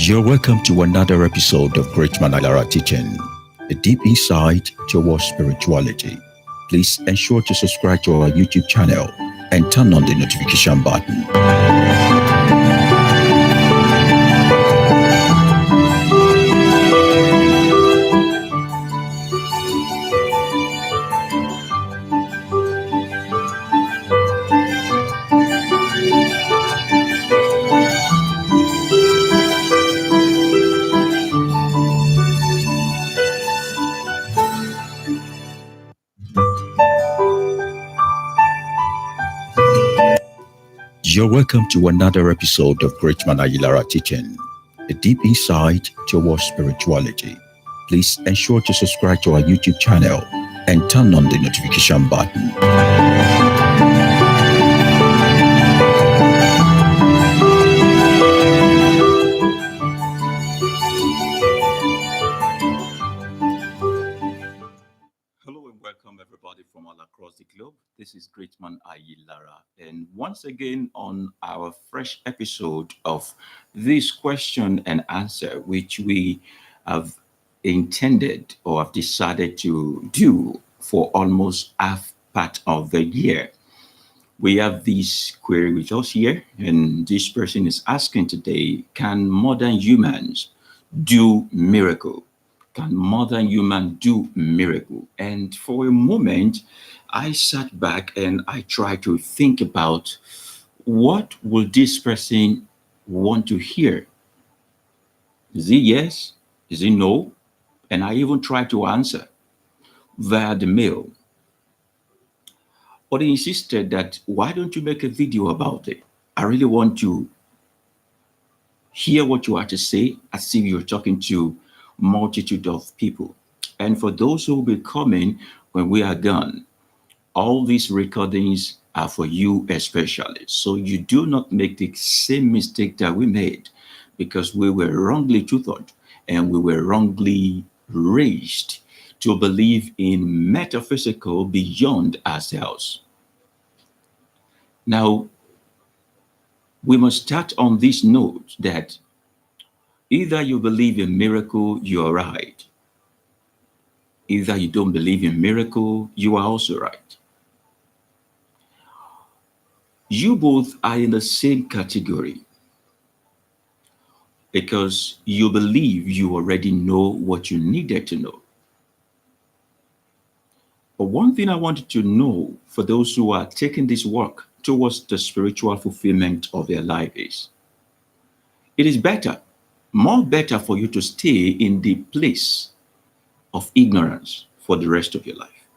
You're welcome to another episode of Greatman Ayilara Teaching, a deep insight towards spirituality. Please ensure to subscribe to our YouTube channel and turn on the notification button. You're welcome to another episode of Greatman Ayilara Teaching, a deep insight towards spirituality. Please ensure to subscribe to our YouTube channel and turn on the notification button. Hello and welcome everybody from all across the globe. This is Greatman Ayilara, and once again on our fresh episode of this question and answer, which we have intended or have decided to do for almost half part of the year. We have this query with us here, and this person is asking today, can modern humans do miracle? Can modern human do miracle? And for a moment, I sat back and I tried to think about what will this person want to hear? Is it yes? Is it no? And I even tried to answer via the mail. But he insisted that, why don't you make a video about it? I really want to hear what you have to say as if you're talking to multitude of people. And for those who will be coming when we are gone, all these recordings are for you especially. So you do not make the same mistake that we made, because we were wrongly tutored and we were wrongly raised to believe in metaphysical beyond ourselves. Now, we must start on this note that either you believe in miracle, you are right. Either you don't believe in miracle, you are also right. You both are in the same category because you believe you already know what you needed to know. But one thing I wanted to know for those who are taking this work towards the spiritual fulfillment of their life is, it is better, more better for you to stay in the place of ignorance for the rest of your life.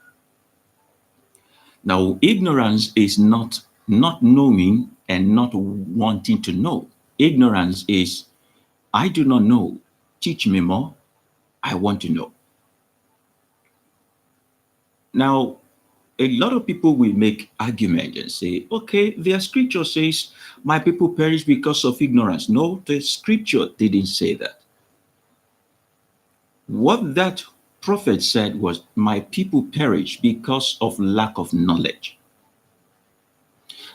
Now, ignorance is not knowing and not wanting to know. Ignorance is, I do not know, teach me more, I want to know. Now, a lot of people will make argument and say, okay, their scripture says, my people perish because of ignorance. No, the scripture didn't say that. What that prophet said was, my people perish because of lack of knowledge.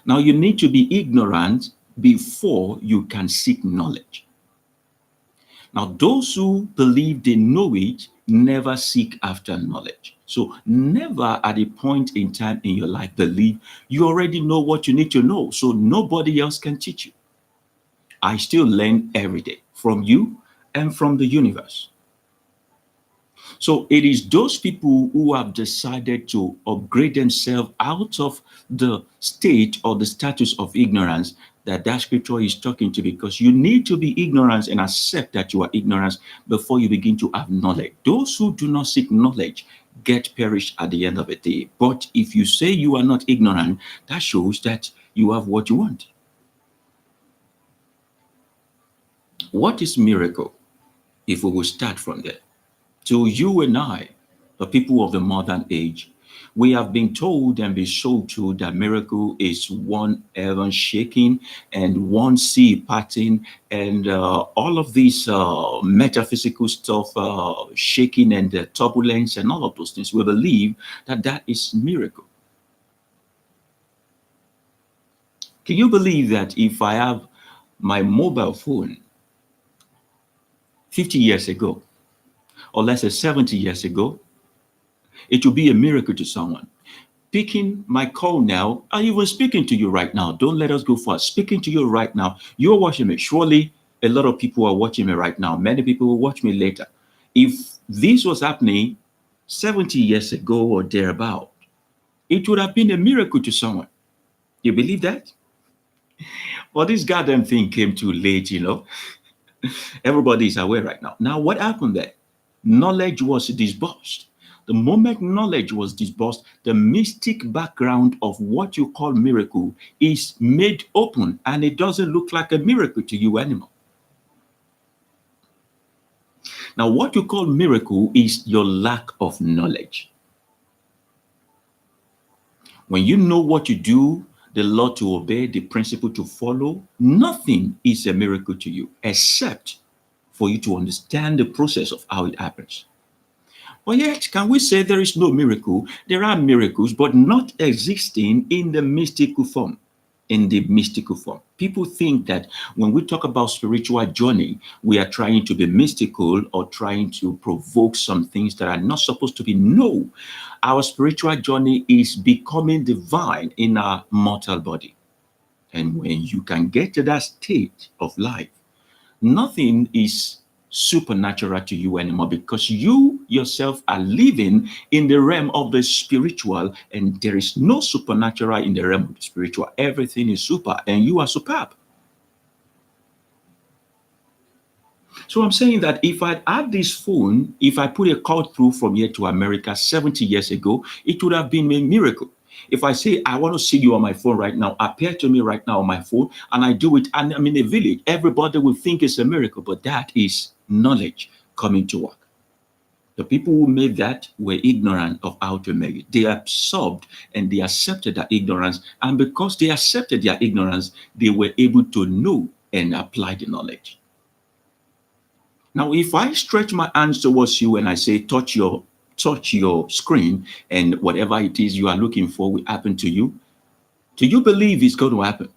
Now, you need to be ignorant before you can seek knowledge. Now, those who believe they know it never seek after knowledge. So never at a point in time in your life believe you already know what you need to know, so nobody else can teach you. I still learn every day from you and from the universe. So it is those people who have decided to upgrade themselves out of the state or the status of ignorance that scripture is talking to, because you need to be ignorant and accept that you are ignorant before you begin to have knowledge. Those who do not seek knowledge get perished at the end of the day. But if you say you are not ignorant, that shows that you have what you want. What is miracle? If we will start from there. To you and I, the people of the modern age, we have been told and been showed to that miracle is one heaven shaking and one sea parting and all of these metaphysical stuff shaking and the turbulence and all of those things. We believe that that is miracle. Can you believe that if I have my mobile phone 50 years ago, or let's say 70 years ago, it will be a miracle to someone. Picking my call now, I'm even speaking to you right now. Don't let us go far. Speaking to you right now. You're watching me. Surely a lot of people are watching me right now. Many people will watch me later. If this was happening 70 years ago or thereabout, it would have been a miracle to someone. You believe that? Well, this goddamn thing came too late, you know. Everybody is aware right now. Now, what happened there? Knowledge was disbursed. The moment knowledge was disbursed, the mystic background of what you call miracle is made open, and it doesn't look like a miracle to you anymore. Now, what you call miracle is your lack of knowledge. When you know what you do, the law to obey, the principle to follow, nothing is a miracle to you except for you to understand the process of how it happens. But yet, can we say there is no miracle? There are miracles, but not existing in the mystical form. In the mystical form. People think that when we talk about spiritual journey, we are trying to be mystical or trying to provoke some things that are not supposed to be. No, our spiritual journey is becoming divine in our mortal body. And when you can get to that state of life, nothing is supernatural to you anymore because you yourself are living in the realm of the spiritual, and there is no supernatural in the realm of the spiritual. Everything is super, and you are superb. So I'm saying that if I had this phone, if I put a call through from here to America 70 years ago, it would have been a miracle. If I say, I want to see you on my phone right now, appear to me right now on my phone, and I do it, and I'm in a village, everybody will think it's a miracle, but that is knowledge coming to work. The people who made that were ignorant of how to make it. They absorbed and they accepted their ignorance, and because they accepted their ignorance, they were able to know and apply the knowledge. Now, if I stretch my hands towards you and I say, touch your screen, and whatever it is you are looking for will happen to you, do you believe it's going to happen?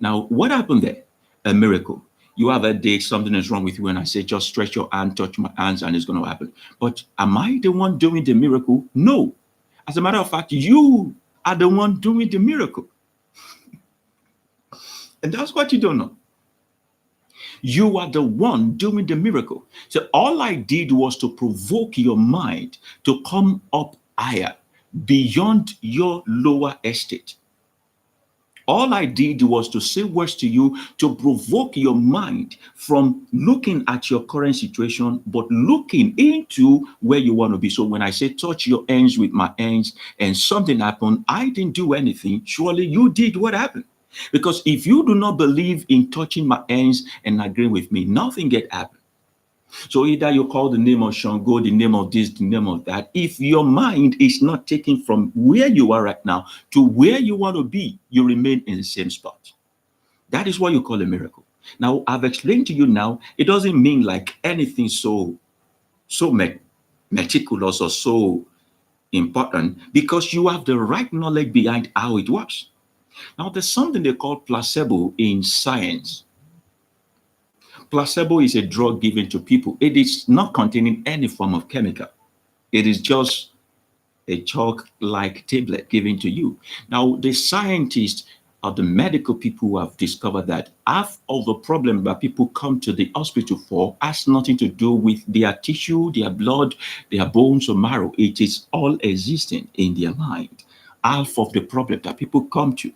Now, what happened there? A miracle. You have a day, something is wrong with you, and I say, just stretch your hand, touch my hands, and it's going to happen. But am I the one doing the miracle? No. As a matter of fact, you are the one doing the miracle. And that's what you don't know. You are the one doing the miracle. So all I did was to provoke your mind to come up higher, beyond your lower estate. All I did was to say words to you to provoke your mind from looking at your current situation, but looking into where you want to be. So when I say touch your hands with my hands and something happened, I didn't do anything. Surely you did what happened. Because if you do not believe in touching my hands and agreeing with me, nothing get happen. So either you call the name of Shango, the name of this, the name of that. If your mind is not taken from where you are right now to where you want to be, you remain in the same spot. That is what you call a miracle. Now, I've explained to you now, it doesn't mean like anything so meticulous or so important, because you have the right knowledge behind how it works. Now, there's something they call placebo in science. Placebo is a drug given to people. It is not containing any form of chemical. It is just a chalk-like tablet given to you. Now, the scientists or the medical people who have discovered that half of the problem that people come to the hospital for has nothing to do with their tissue, their blood, their bones or marrow. It is all existing in their mind. Half of the problem that people come to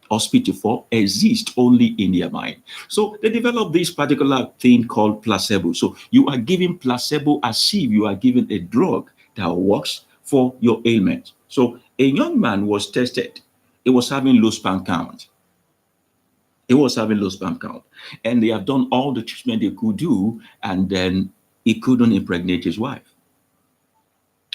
hospital for exist only in their mind. So they developed this particular thing called placebo. So you are giving placebo as if you are given a drug that works for your ailment. So a young man was tested. He was having low sperm count. He was having low sperm count. And they have done all the treatment they could do, and then he couldn't impregnate his wife.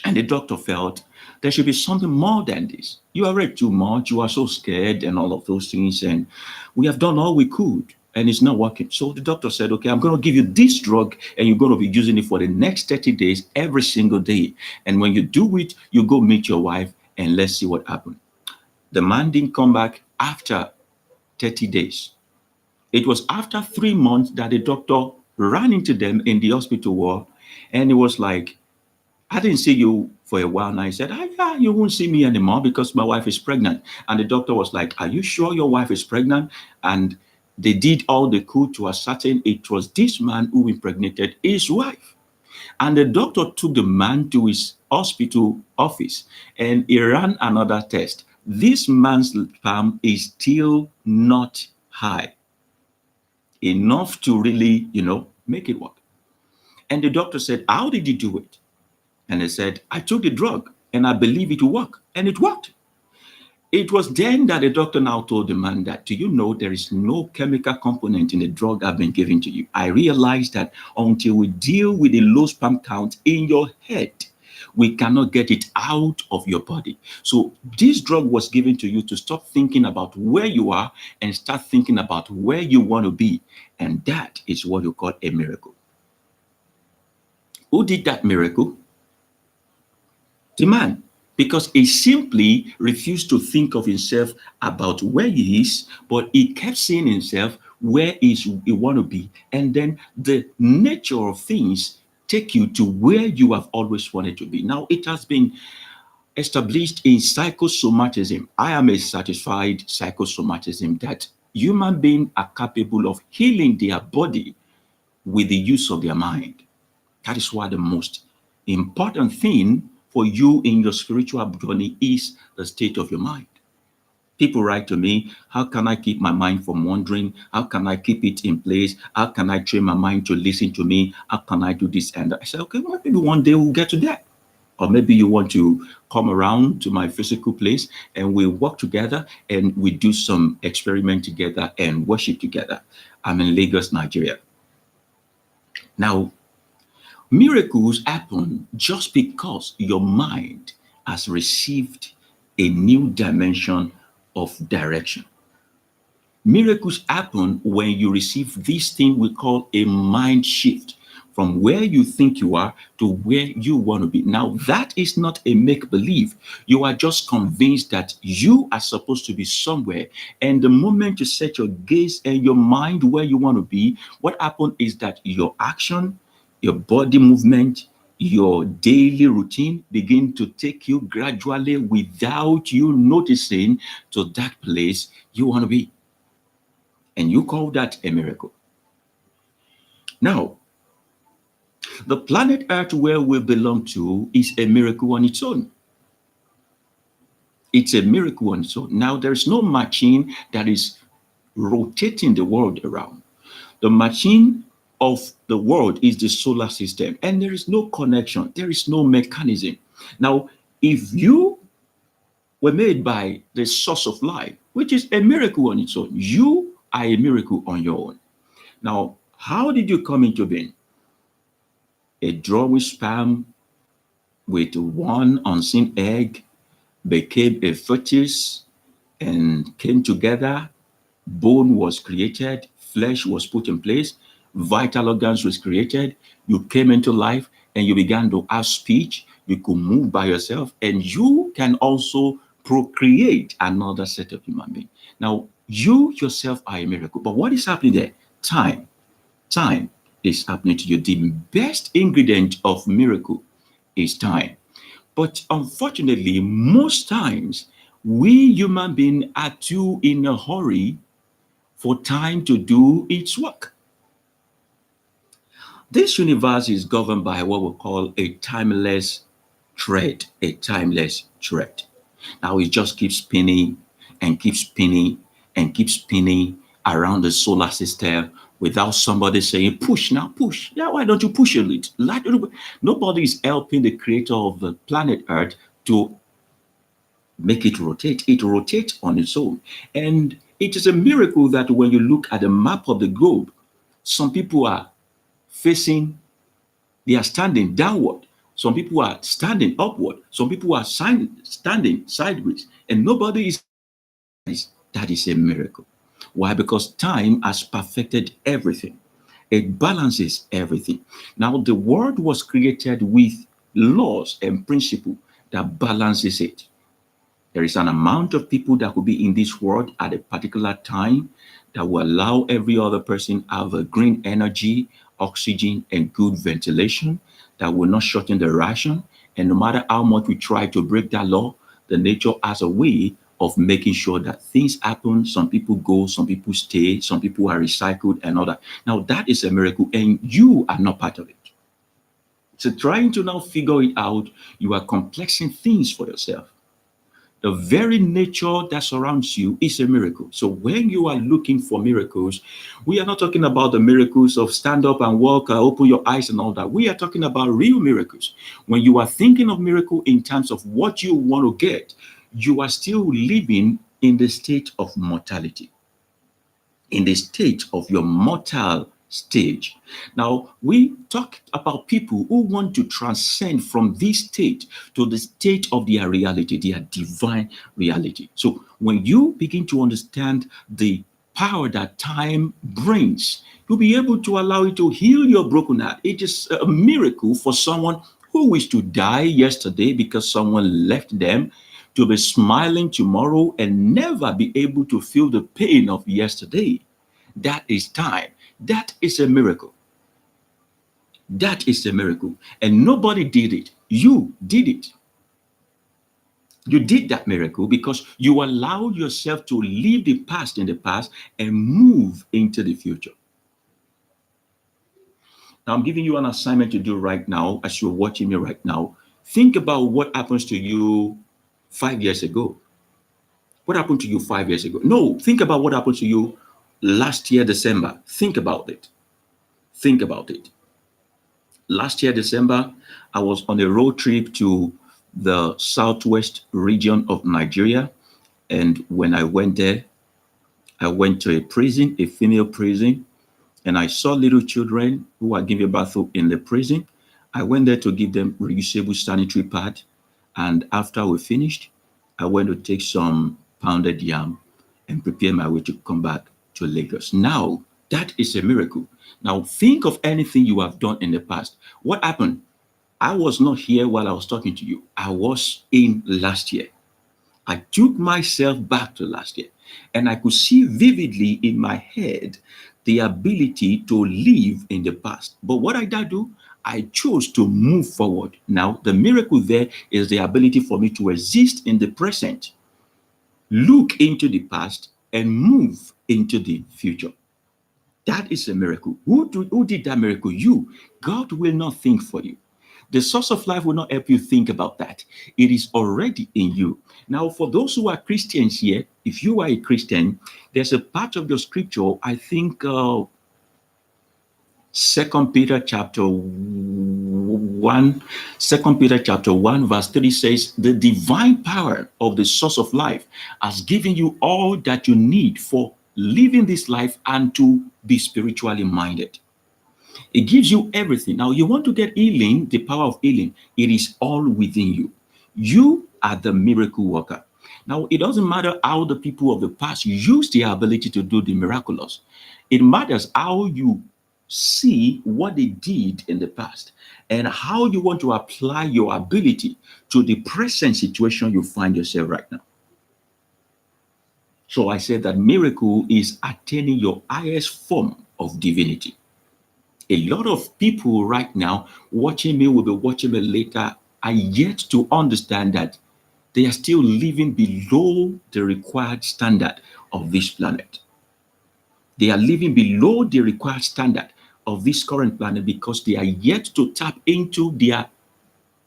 And the doctor felt there should be something more than this. You are read too much, you are so scared, and all of those things. And we have done all we could, and it's not working. So the doctor said, okay, I'm going to give you this drug, and you're going to be using it for the next 30 days, every single day. And when you do it, you go meet your wife, and let's see what happened. The man didn't come back after 30 days. It was after 3 months that the doctor ran into them in the hospital ward, and it was like, I didn't see you for a while. And I said, yeah, you won't see me anymore because my wife is pregnant. And the doctor was like, are you sure your wife is pregnant? And they did all they could to ascertain it was this man who impregnated his wife. And the doctor took the man to his hospital office and he ran another test. This man's sperm is still not high enough to really, make it work. And the doctor said, how did you do it? And he said, I took the drug and I believe it will work. And it worked. It was then that the doctor now told the man that, do you know there is no chemical component in the drug I've been giving to you? I realized that until we deal with the low sperm count in your head, we cannot get it out of your body. So this drug was given to you to stop thinking about where you are and start thinking about where you want to be. And that is what you call a miracle. Who did that miracle? The man, because he simply refused to think of himself about where he is, but he kept seeing himself where he want to be. And then the nature of things take you to where you have always wanted to be. Now, it has been established in psychosomatism. I am a certified psychosomatism that human beings are capable of healing their body with the use of their mind. That is why the most important thing for you in your spiritual journey is the state of your mind. People write to me, how can I keep my mind from wandering? How can I keep it in place? How can I train my mind to listen to me? How can I do this and that? I said, okay, well, maybe one day we'll get to that. Or maybe you want to come around to my physical place and we work together and we do some experiment together and worship together. I'm in Lagos, Nigeria. Now, miracles happen just because your mind has received a new dimension of direction. Miracles happen when you receive this thing we call a mind shift from where you think you are to where you want to be. Now, that is not a make-believe. You are just convinced that you are supposed to be somewhere. And the moment you set your gaze and your mind where you want to be, what happens is that your action, your body movement, your daily routine begin to take you gradually without you noticing to that place you want to be. And you call that a miracle. Now, the planet Earth where we belong to is a miracle on its own. It's a miracle on its own. Now, there's no machine that is rotating the world around. The machine of the world is the solar system, and there is no connection, there is no mechanism. Now, if you were made by the source of life, which is a miracle on its own, you are a miracle on your own. Now, how did you come into being? A drawing sperm with one unseen egg became a fetus and came together. Bone was created, flesh was put in place, vital organs was created. You came into life and you began to have speech. You could move by yourself and you can also procreate another set of human beings. Now, you yourself are a miracle. But what is happening there? Time. Time is happening to you. The best ingredient of miracle is time. But unfortunately, most times, we human beings are too in a hurry for time to do its work. This universe is governed by what we call a timeless thread, a timeless thread. Now it just keeps spinning and keeps spinning and keeps spinning around the solar system without somebody saying, push now, push. Yeah, why don't you push a little? Nobody is helping the creator of the planet Earth to make it rotate. It rotates on its own. And it is a miracle that when you look at the map of the globe, some people are facing, they are standing downward. Some people are standing upward. Some people are standing sideways. And nobody is. That is a miracle. Why? Because time has perfected everything. It balances everything. Now, the world was created with laws and principles that balances it. There is an amount of people that will be in this world at a particular time that will allow every other person have a green energy oxygen, and good ventilation that will not shorten the ration. And no matter how much we try to break that law, the nature has a way of making sure that things happen. Some people go, some people stay, some people are recycled and all that. Now that is a miracle, and you are not part of it. So trying to now figure it out, you are complexing things for yourself. The very nature that surrounds you is a miracle. So when you are looking for miracles, we are not talking about the miracles of stand up and walk, open your eyes and all that. We are talking about real miracles. When you are thinking of miracle in terms of what you want to get, you are still living in the state of mortality, in the state of your mortal stage. Now, we talk about people who want to transcend from this state to the state of their reality, their divine reality. So, when you begin to understand the power that time brings, you'll be able to allow it to heal your broken heart. It is a miracle for someone who wished to die yesterday because someone left them to be smiling tomorrow and never be able to feel the pain of yesterday. That is time. That is a miracle. That is a miracle. And nobody did it. You did it. You did that miracle because you allowed yourself to leave the past in the past and move into the future. Now, I'm giving you an assignment to do right now as you're watching me right now. Think about what happens to you 5 years ago. What happened to you 5 years ago? No, think about what happened to you last year, December. Think about it. Think about it. Last year, December, I was on a road trip to the southwest region of Nigeria. And when I went there, I went to a prison, a female prison, and I saw little children who were giving birth in the prison. I went there to give them reusable sanitary pad. And after we finished, I went to take some pounded yam and prepare my way to come back to Lagos. Now, that is a miracle. Now, think of anything you have done in the past. What happened? I was not here while I was talking to you. I was in last year. I took myself back to last year, and I could see vividly in my head the ability to live in the past. But what did I do? I chose to move forward. Now, the miracle there is the ability for me to exist in the present, look into the past, and move into the future. That is a miracle. Who did that miracle? You. God will not think for you. The source of life will not help you think about that. It is already in you. Now, for those who are Christians here, if you are a Christian, there's a part of the scripture, I think, 2 Peter chapter 1, 2 Peter chapter 1, verse 3 says, the divine power of the source of life has given you all that you need for living this life and to be spiritually minded. It gives you everything. Now, you want to get healing, the power of healing, it is all within you. You are the miracle worker. Now, it doesn't matter how the people of the past used their ability to do the miraculous. It matters how you see what they did in the past and how you want to apply your ability to the present situation you find yourself right now. So I said that miracle is attaining your highest form of divinity. A lot of people right now watching me, will be watching me later, are yet to understand that they are still living below the required standard of this planet. They are living below the required standard of this current planet because they are yet to tap into their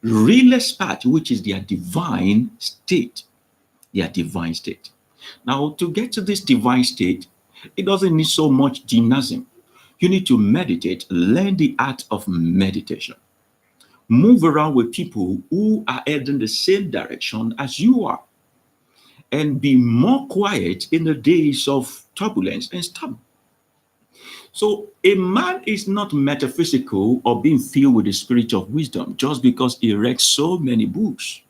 realest part, which is their divine state. Their divine state. Now, to get to this divine state, it doesn't need so much gymnasium. You need to meditate, learn the art of meditation. Move around with people who are heading the same direction as you are. And be more quiet in the days of turbulence and storm. So a man is not metaphysical or being filled with the spirit of wisdom just because he read so many books.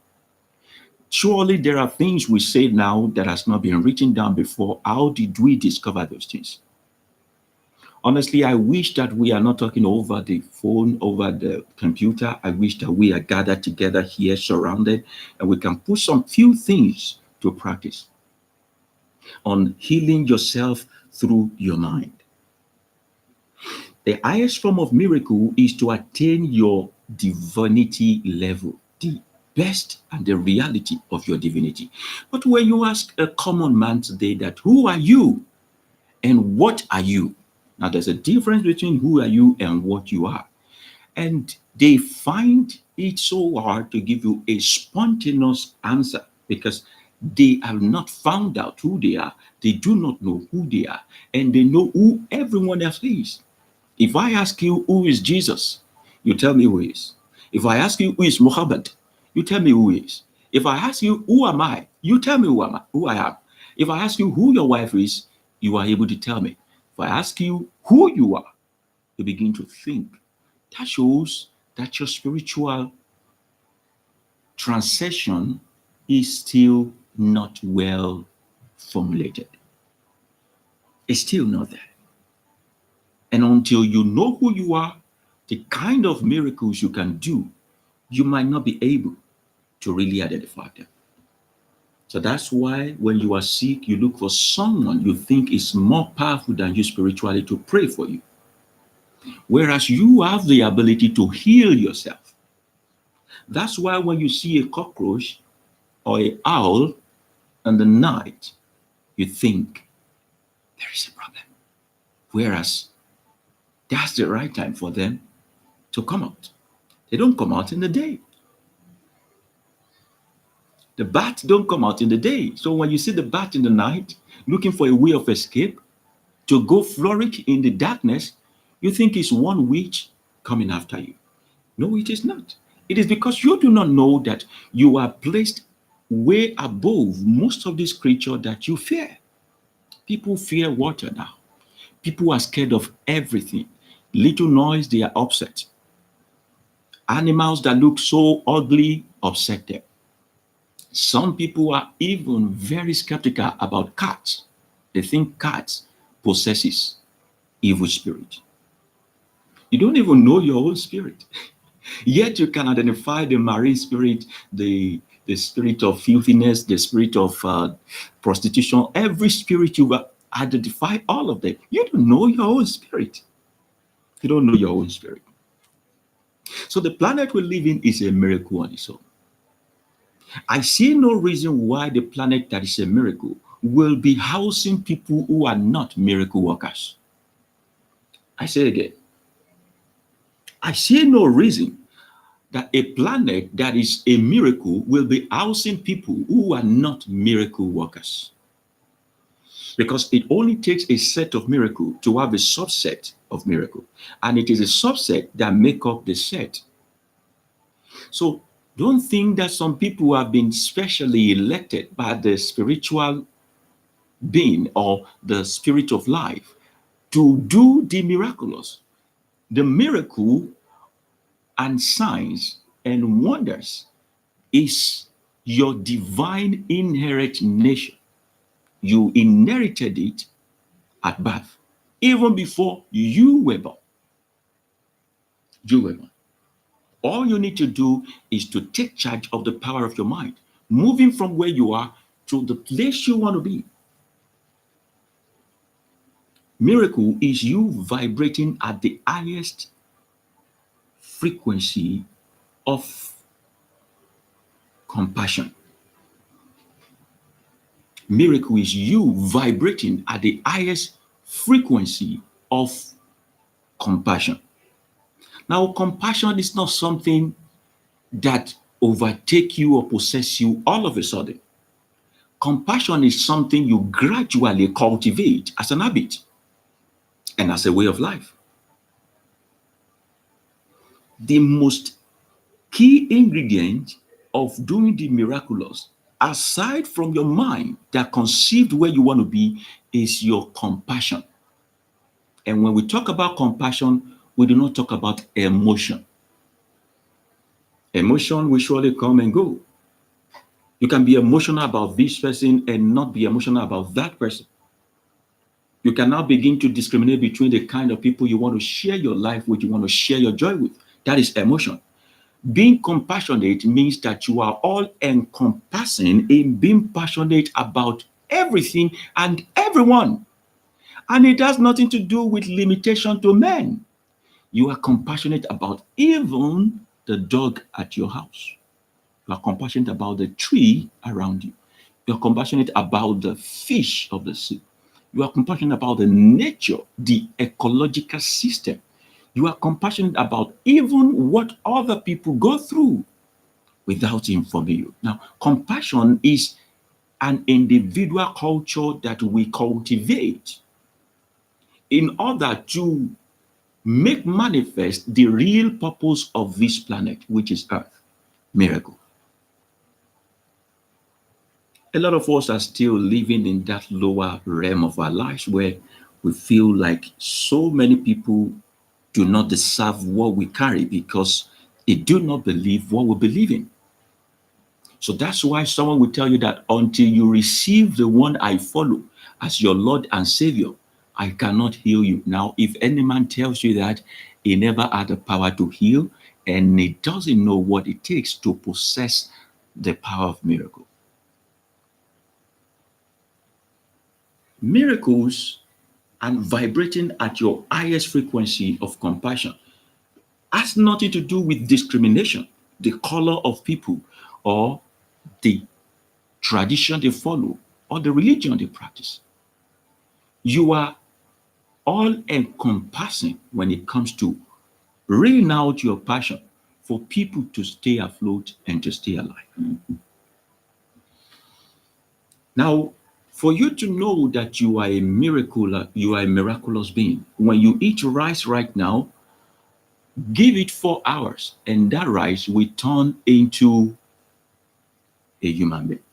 Surely there are things we say now that has not been written down before. How did we discover those things? Honestly, I wish that we are not talking over the phone, over the computer. I wish that we are gathered together here, surrounded, and we can put some few things to practice on healing yourself through your mind. The highest form of miracle is to attain your divinity level, the best and the reality of your divinity. But when you ask a common man today that who are you and what are you? Now there's a difference between who are you and what you are. And they find it so hard to give you a spontaneous answer because they have not found out who they are. They do not know who they are, and they know who everyone else is. If I ask you who is Jesus, you tell me who is. If I ask you who is Muhammad, you tell me who is. If I ask you who am I, you tell me who I am. If I ask you who your wife is, you are able to tell me. If I ask you who you are, you begin to think. That shows that your spiritual transition is still not well formulated. It's still not there. And until you know who you are, the kind of miracles you can do, you might not be able to really identify them. So that's why when you are sick, you look for someone you think is more powerful than you spiritually to pray for you. Whereas you have the ability to heal yourself. That's why when you see a cockroach or an owl in the night, you think there is a problem. Whereas that's the right time for them to come out. They don't come out in the day. The bats don't come out in the day. So when you see the bat in the night looking for a way of escape to go flourish in the darkness, you think it's one witch coming after you. No, it is not. It is because you do not know that you are placed way above most of these creatures that you fear. People fear water now. People are scared of everything. Little noise, they are upset. Animals that look so ugly upset them. Some people are even very skeptical about cats. They think cats possesses evil spirit. You don't even know your own spirit. Yet you can identify the marine spirit, the spirit of filthiness, the spirit of prostitution, every spirit you identify, all of them. You don't know your own spirit. You don't know your own spirit. So the planet we live in is a miracle on its own. I see no reason why the planet that is a miracle will be housing people who are not miracle workers. I say again, I see no reason that a planet that is a miracle will be housing people who are not miracle workers. Because it only takes a set of miracle to have a subset of miracle. And it is a subset that make up the set. So don't think that some people have been specially elected by the spiritual being or the spirit of life to do the miraculous. The miracle and signs and wonders is your divine inherent nature. You inherited it at birth, even before you were born. You were born. All you need to do is to take charge of the power of your mind, moving from where you are to the place you want to be. Miracle is you vibrating at the highest frequency of compassion. Miracle is you vibrating at the highest frequency of compassion. Now, compassion is not something that overtake you or possess you all of a sudden. Compassion is something you gradually cultivate as an habit and as a way of life. The most key ingredient of doing the miraculous, aside from your mind that conceived where you want to be, is your compassion. And when we talk about compassion, we do not talk about emotion. Emotion will surely come and go. You can be emotional about this person and not be emotional about that person. You can now begin to discriminate between the kind of people you want to share your life with, you want to share your joy with. That is emotion. Being compassionate means that you are all encompassing in being passionate about everything and everyone. And it has nothing to do with limitation to men. You are compassionate about even the dog at your house. You are compassionate about the tree around you. You are compassionate about the fish of the sea. You are compassionate about the nature, the ecological system. You are compassionate about even what other people go through without informing you. Now, compassion is an individual culture that we cultivate in order to make manifest the real purpose of this planet, which is Earth. Miracle. A lot of us are still living in that lower realm of our lives where we feel like so many people do not deserve what we carry because they do not believe what we believe in. So that's why someone will tell you that until you receive the one I follow as your Lord and Savior, I cannot heal you. Now, if any man tells you that, he never had the power to heal and he doesn't know what it takes to possess the power of miracle. Miracles and vibrating at your highest frequency of compassion has nothing to do with discrimination, the color of people, or the tradition they follow, or the religion they practice. You are all encompassing when it comes to reading out your passion for people to stay afloat and to stay alive. Now, for you to know that you are a miracle, you are a miraculous being, when you eat rice right now, give it 4 hours, and that rice will turn into a human being.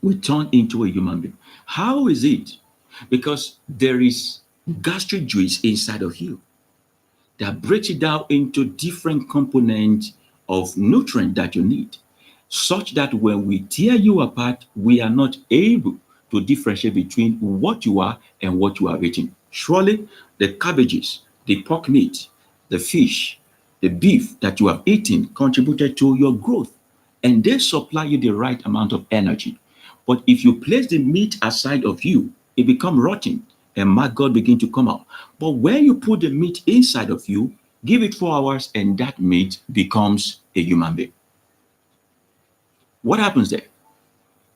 Will turn into a human being. How is it? Because there is gastric juice inside of you that breaks it down into different components of nutrient that you need, such that when we tear you apart, we are not able to differentiate between what you are and what you are eating. Surely the cabbages, the pork meat, the fish, the beef that you have eaten contributed to your growth, and they supply you the right amount of energy. But if you place the meat aside of you, it becomes rotten and maggot begin to come out. But when you put the meat inside of you, give it 4 hours and that meat becomes a human being. What happens there?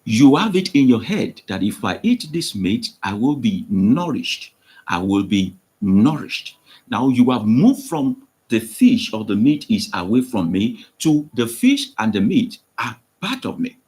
You have it in your head that if I eat this meat, I will be nourished. I will be nourished. Now you have moved from the fish or the meat is away from me to the fish and the meat are part of me.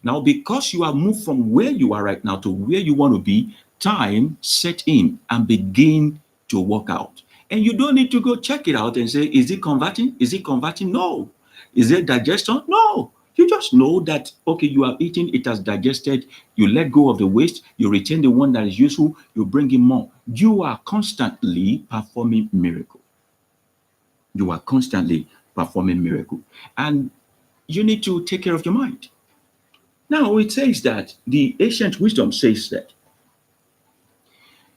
Now, because you have moved from where you are right now to where you want to be, time set in and begin to work out. And you don't need to go check it out and say, is it converting? Is it converting? No. Is it digestion? No. You just know that, okay, you have eaten, it has digested, you let go of the waste, you retain the one that is useful, you bring in more. You are constantly performing miracle. You are constantly performing miracle. And you need to take care of your mind. Now it says that the ancient wisdom says that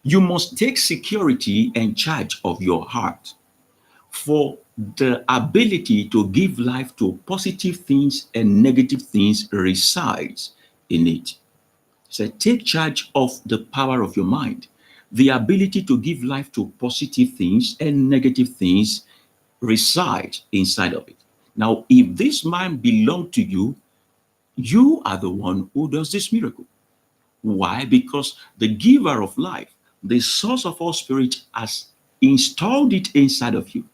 you must take security and charge of your heart, for the ability to give life to positive things and negative things resides in it. So take charge of the power of your mind. The ability to give life to positive things and negative things reside inside of it. Now, if this mind belongs to you, you are the one who does this miracle. Why? Because the giver of life, the source of all spirit, has installed it inside of you.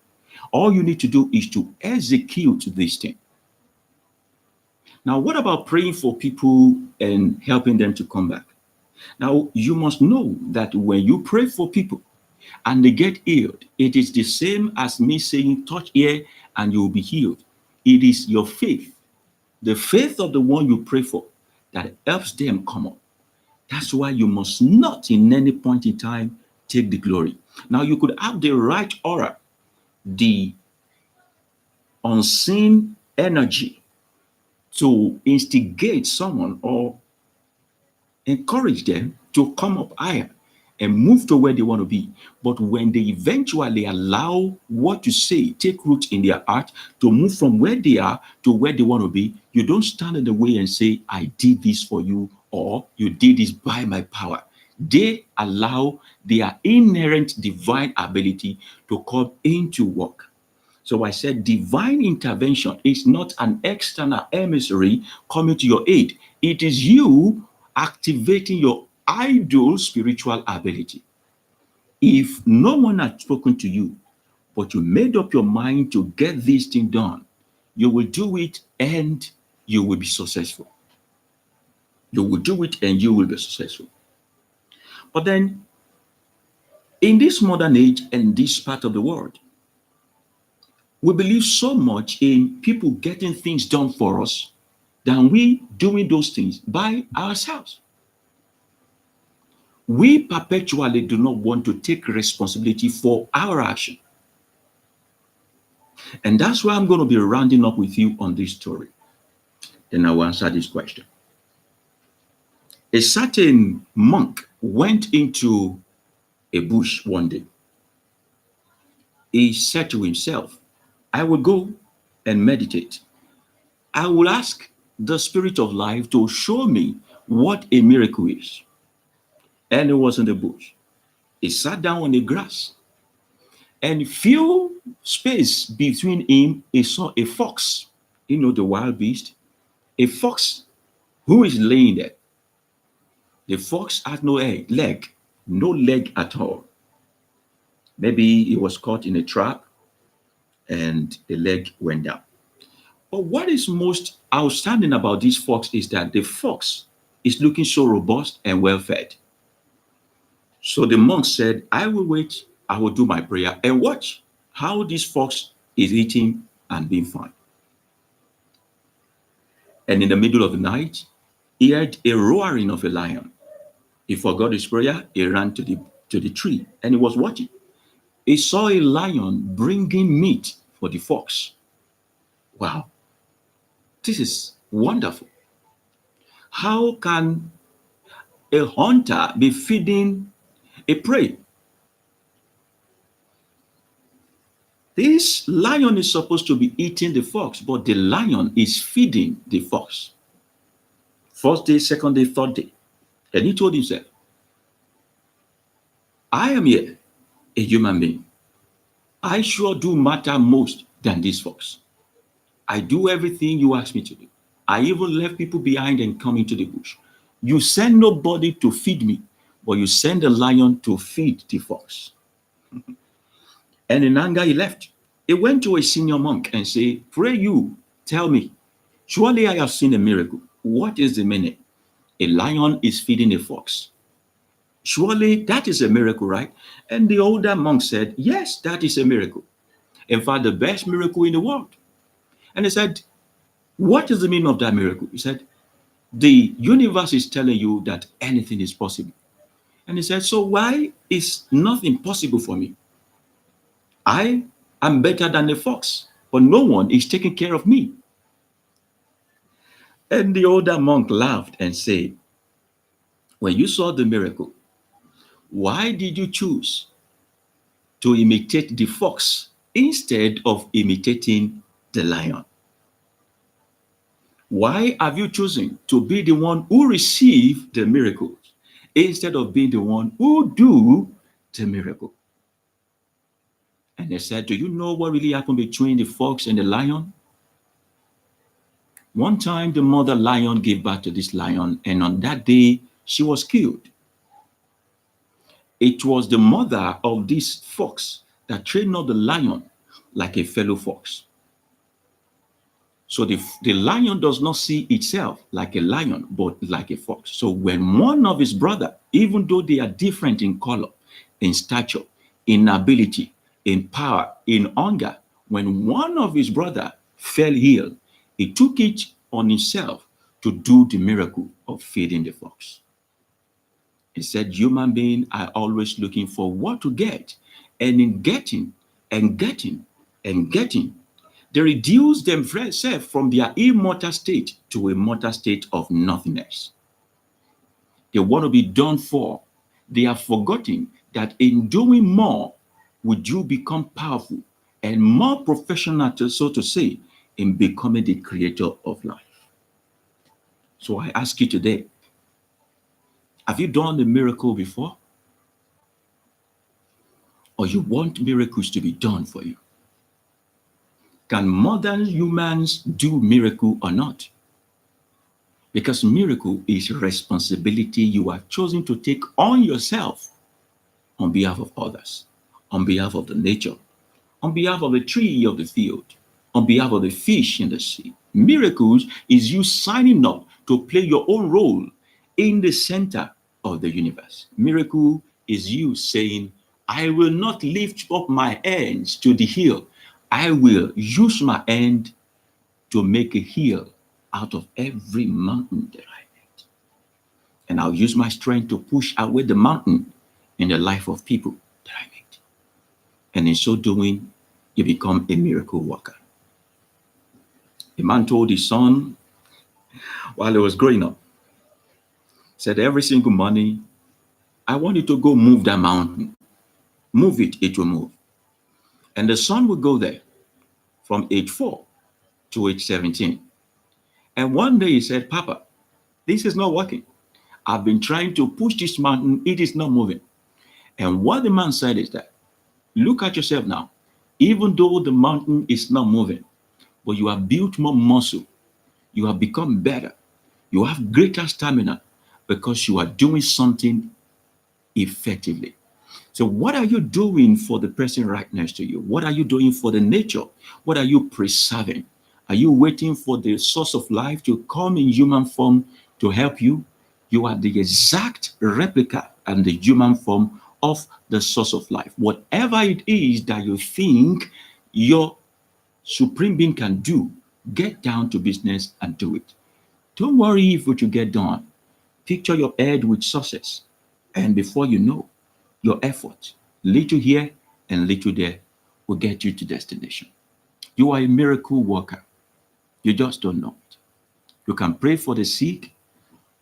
All you need to do is to execute this thing. Now, what about praying for people and helping them to come back? Now, you must know that when you pray for people and they get healed, it is the same as me saying, touch here and you will be healed. It is your faith, the faith of the one you pray for, that helps them come up. That's why you must not in any point in time take the glory. Now, you could have the right aura, the unseen energy to instigate someone or encourage them to come up higher and move to where they want to be. But when they eventually allow what you say take root in their heart to move from where they are to where they want to be, you don't stand in the way and say, I did this for you, or you did this by my power. They allow their inherent divine ability to come into work. So I said divine intervention is not an external emissary coming to your aid. It is you activating your ideal spiritual ability. If no one had spoken to you, but you made up your mind to get this thing done, you will do it and you will be successful. You will do it and you will be successful. But then, in this modern age and this part of the world, we believe so much in people getting things done for us than we doing those things by ourselves. We perpetually do not want to take responsibility for our action. And that's why I'm going to be rounding up with you on this story. Then I will answer this question. A certain monk went into a bush one day. He said to himself, I will go and meditate. I will ask the spirit of life to show me what a miracle is. And he was in the bush. He sat down on the grass, and few space between him, he saw a fox, the wild beast, a fox who is laying there. The fox had no leg, no leg at all. Maybe he was caught in a trap and the leg went down. But what is most outstanding about this fox is that the fox is looking so robust and well fed. So the monk said, I will wait, I will do my prayer and watch how this fox is eating and being fine. And in the middle of the night, he heard a roaring of a lion. He forgot his prayer, he ran to the tree and he was watching. He saw a lion bringing meat for the fox. Wow, this is wonderful. How can a hunter be feeding a prey? This lion is supposed to be eating the fox, but the lion is feeding the fox. First day, second day, third day. And he told himself, I am here, a human being. I sure do matter most than this fox. I do everything you ask me to do. I even left people behind and come into the bush. You send nobody to feed me, but you send a lion to feed the fox. And in anger, he left. He went to a senior monk and said, pray you, tell me, surely I have seen a miracle. What is the meaning? A lion is feeding a fox. Surely that is a miracle, right? And the older monk said, yes, that is a miracle. In fact, the best miracle in the world. And he said, what is the meaning of that miracle? He said, the universe is telling you that anything is possible. And he said, so why is nothing possible for me? I am better than the fox, but no one is taking care of me. And the older monk laughed and said, when you saw the miracle, why did you choose to imitate the fox instead of imitating the lion? Why have you chosen to be the one who received the miracles instead of being the one who do the miracle? And they said, do you know what really happened between the fox and the lion? One time, the mother lion gave birth to this lion, and on that day, she was killed. It was the mother of this fox that trained up the lion like a fellow fox. So the lion does not see itself like a lion, but like a fox. So when one of his brother, even though they are different in color, in stature, in ability, in power, in hunger, when one of his brother fell ill, he took it on himself to do the miracle of feeding the fox. He said, human beings are always looking for what to get, and in getting and getting and getting, they reduce themselves from their immortal state to a mortal state of nothingness. They want to be done for. They have forgotten that in doing more, would you become powerful and more professional, so to say, in becoming the creator of life. So I ask you today, Have you done a miracle before? Or you want miracles to be done for you? Can modern humans do miracle or not? Because miracle is responsibility you have chosen to take on yourself on behalf of others, on behalf of the nature, on behalf of the tree of the field, on behalf of the fish in the sea. Miracles is you signing up to play your own role in the center of the universe. Miracle is you saying, I will not lift up my hands to the hill. I will use my hand to make a hill out of every mountain that I meet. And I'll use my strength to push away the mountain in the life of people that I meet. And in so doing, you become a miracle worker. A man told his son while he was growing up, said, every single morning, I want you to go move that mountain. Move it, it will move. And the son would go there from age 4 to age 17. And one day he said, Papa, this is not working. I've been trying to push this mountain, it is not moving. And what the man said is that, look at yourself now. Even though the mountain is not moving, but you have built more muscle, you have become better, you have greater stamina because you are doing something effectively. So what are you doing for the person right next to you? What are you doing for the nature? What are you preserving? Are you waiting for the source of life to come in human form to help you? You are the exact replica and the human form of the source of life. Whatever it is that you think your supreme being can do, get down to business and do it. Don't worry if what you get done. Picture your head with success. And before you know, your effort, little here and little there, will get you to destination. You are a miracle worker. You just don't know it. You can pray for the sick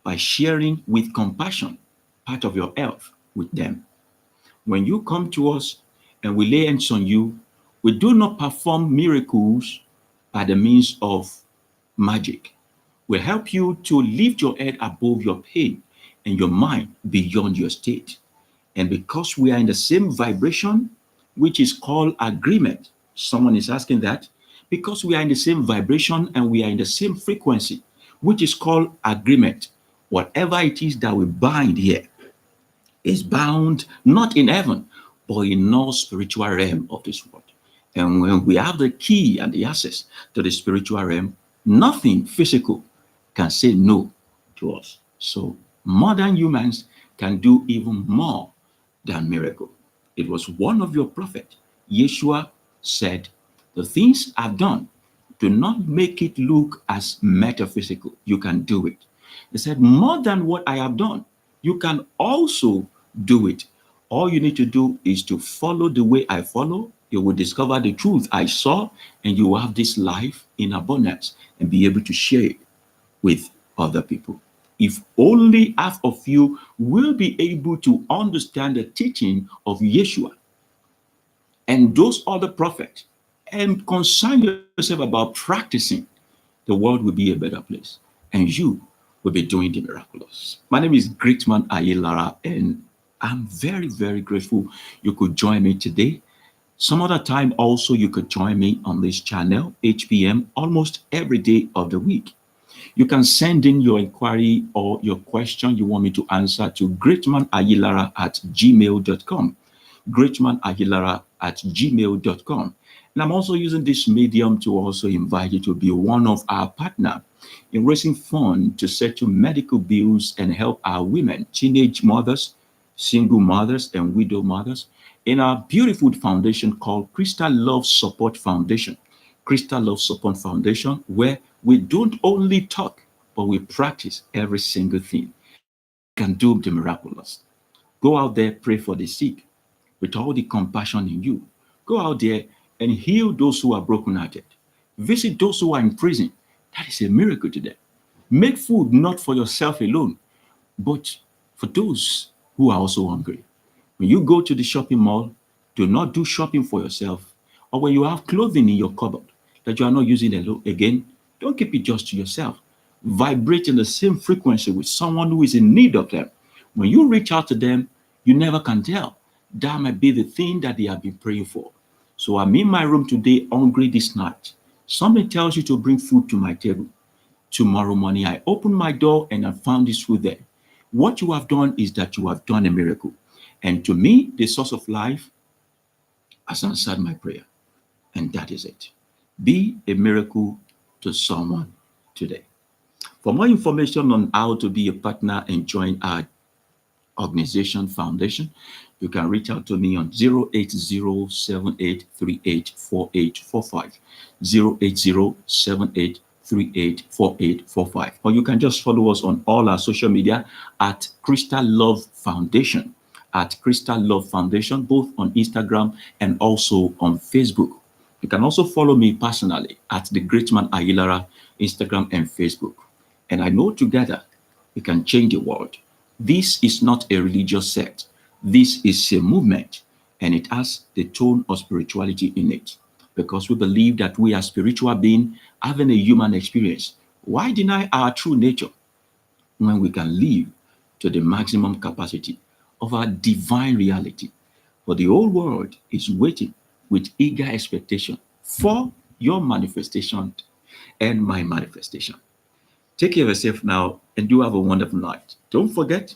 by sharing with compassion part of your health with them. When you come to us and we lay hands on you, we do not perform miracles by the means of magic. We help you to lift your head above your pain and your mind beyond your state. And because we are in the same vibration, which is called agreement, someone is asking that, because we are in the same vibration and we are in the same frequency, which is called agreement, whatever it is that we bind here is bound not in heaven, but in no spiritual realm of this world. And when we have the key and the access to the spiritual realm, nothing physical can say no to us. So modern humans can do even more than miracle. It was one of your prophets, Yeshua, said, the things I've done, do not make it look as metaphysical. You can do it. He said, more than what I have done, you can also do it. All you need to do is to follow the way I follow. You will discover the truth I saw, and you will have this life in abundance and be able to share it with other people. If only half of you will be able to understand the teaching of Yeshua and those other prophets and concern yourself about practicing, the world will be a better place and you will be doing the miraculous. My name is Greatman Ayilara, and I'm very, very grateful you could join me today. Some other time also you could join me on this channel, 8 p.m., almost every day of the week. You can send in your inquiry or your question you want me to answer to greatmanayilara@gmail.com. greatmanayilara@gmail.com. And I'm also using this medium to also invite you to be one of our partners in raising funds to settle medical bills and help our women, teenage mothers, single mothers, and widow mothers in our beautiful foundation called Crystal Love Support Foundation. Crystal Love Support Foundation, where we don't only talk, but we practice every single thing. Can do the miraculous. Go out there, pray for the sick with all the compassion in you. Go out there and heal those who are brokenhearted. Visit those who are in prison. That is a miracle to them. Make food not for yourself alone, but for those who are also hungry. When you go to the shopping mall, do not do shopping for yourself. Or when you have clothing in your cupboard that you are not using again, don't keep it just to yourself. Vibrate in the same frequency with someone who is in need of them. When you reach out to them, you never can tell. That might be the thing that they have been praying for. So I'm in my room today, hungry this night. Somebody tells you to bring food to my table. Tomorrow morning, I open my door and I found this food there. What you have done is that you have done a miracle. And to me, the source of life has answered my prayer. And that is it. Be a miracle to someone today. For more information on how to be a partner and join our organization foundation, you can reach out to me on 08078384845, 08078384845, or you can just follow us on all our social media at Crystal Love Foundation, both on Instagram and also on Facebook. You can also follow me personally at the Greatman Ayilara, Instagram and Facebook. And I know together we can change the world. This is not a religious sect. This is a movement, and it has the tone of spirituality in it, because we believe that we are spiritual beings having a human experience. Why deny our true nature when we can live to the maximum capacity of our divine reality? For the whole world is waiting with eager expectation for your manifestation and my manifestation. Take care of yourself now and do have a wonderful night. Don't forget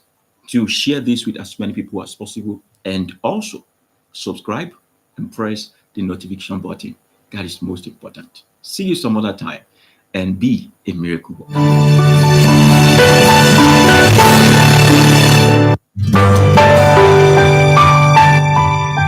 to share this with as many people as possible, and also subscribe and press the notification button. That is most important. See you some other time and be a miracle worker.